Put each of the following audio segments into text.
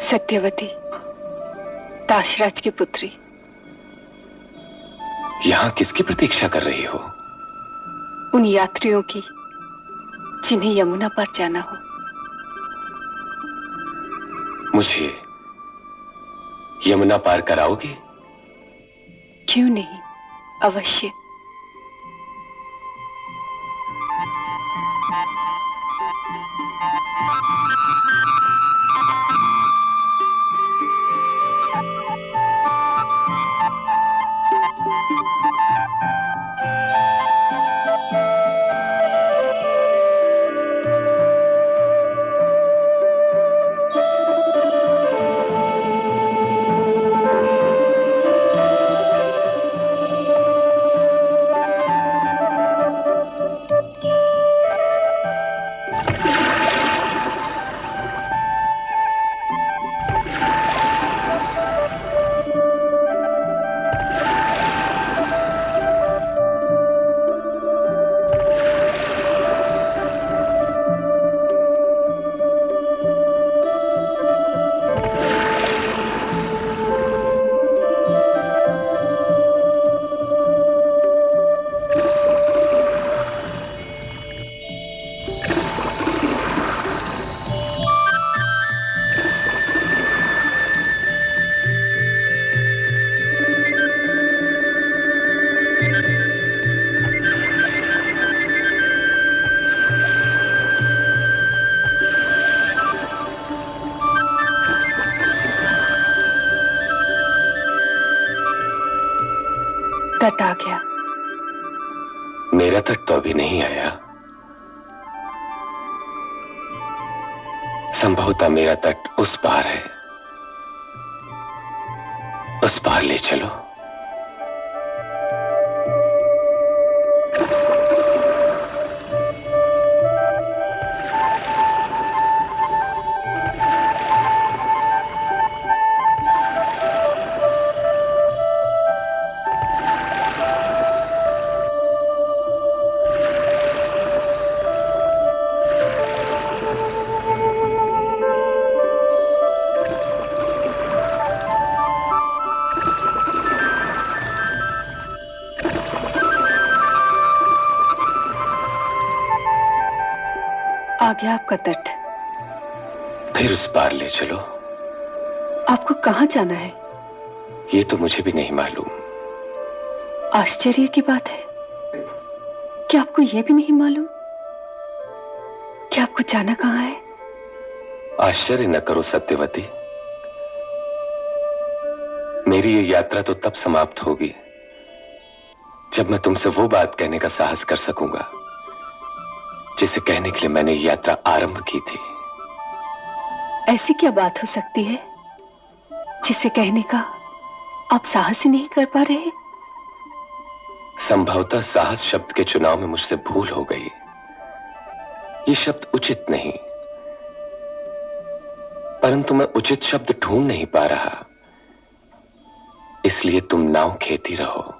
सत्यवती, दाशराज की पुत्री। यहां किसकी प्रतीक्षा कर रही हो? उन यात्रियों की जिन्हें यमुना पर जाना हो। मुझे यमुना पार कराओगे? क्यों नहीं, अवश्य। तट आ गया। मेरा तट तो अभी नहीं आया। संभवतः मेरा तट उस पार है। उस पार ले चलो। आ गया आपका तट। फिर उस पार ले चलो। आपको कहां जाना है? ये तो मुझे भी नहीं मालूम। आश्चर्य की बात है कि आपको यह भी नहीं मालूम कि आपको जाना कहां है। आश्चर्य न करो सत्यवती। मेरी ये यात्रा तो तब समाप्त होगी जब मैं तुमसे वो बात कहने का साहस कर सकूंगा जिसे कहने के लिए मैंने यात्रा आरंभ की थी। ऐसी क्या बात हो सकती है जिसे कहने का आप साहस ही नहीं कर पा रहे? संभवतः साहस शब्द के चुनाव में मुझसे भूल हो गई। ये शब्द उचित नहीं, परंतु मैं उचित शब्द ढूंढ नहीं पा रहा, इसलिए तुम नाव खेती रहो।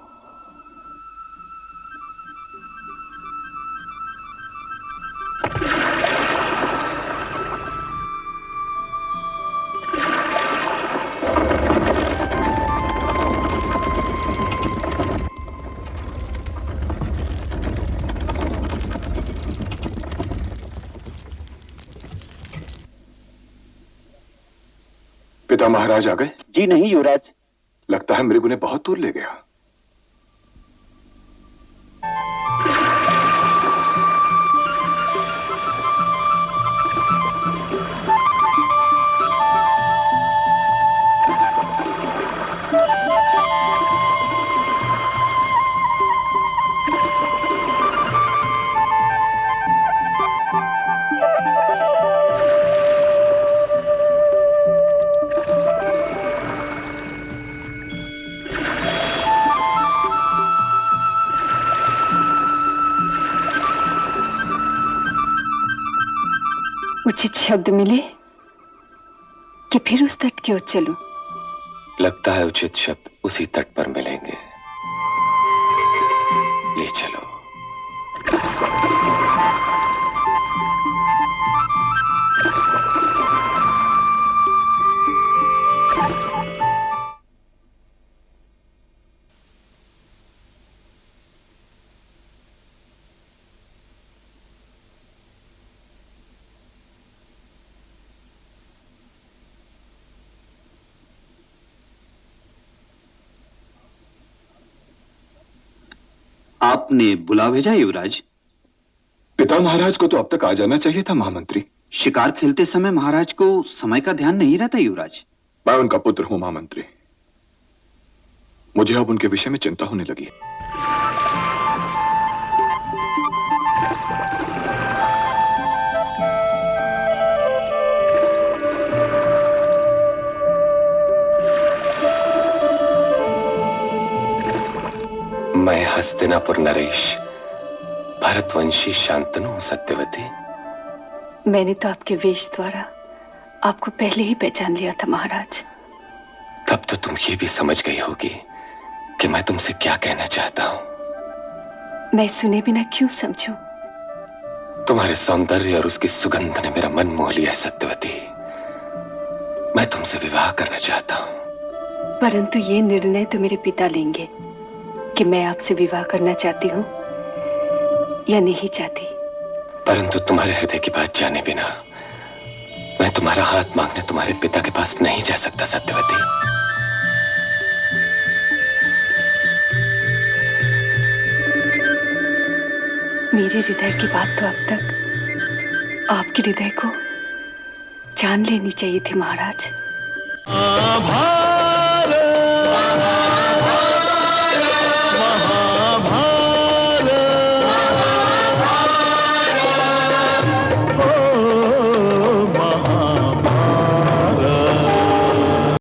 पिता महाराज आ गए? जी नहीं युवराज। लगता है मृग उन्हें बहुत दूर ले गया। उचित शब्द मिले कि फिर उस तट की ओर चलूं? लगता है उचित शब्द उसी तट पर मिलेंगे। ले चलो। आपने बुला भेजा युवराज? पिता महाराज को तो अब तक आ जाना चाहिए था महामंत्री। शिकार खेलते समय महाराज को समय का ध्यान नहीं रहता युवराज। मैं उनका पुत्र हूं महामंत्री। मुझे अब उनके विषय में चिंता होने लगी। मैं हस्तिनापुर नरेश, भरतवंशी शांतनु हूं सत्यवती। मैंने तो आपके वेश द्वारा आपको पहले ही पहचान लिया था महाराज। तब तो तुम ये भी समझ गई होगी कि मैं तुमसे क्या कहना चाहता हूं। मैं सुने बिना क्यों समझूं? तुम्हारे सौंदर्य और उसकी सुगंध ने मेरा मन मोह लिया है सत्यवती। मैं तुमसे विवाह करना चाहता हूं। परंतु ये निर्णय तो मेरे पिता लेंगे कि मैं आपसे विवाह करना चाहती हूँ या नहीं चाहती। परंतु तुम्हारे हृदय की बात जाने बिना मैं तुम्हारा हाथ मांगने तुम्हारे पिता के पास नहीं जा सकता सत्यवती। मेरे हृदय की बात तो अब तक आपके हृदय को जान लेनी चाहिए थी महाराज।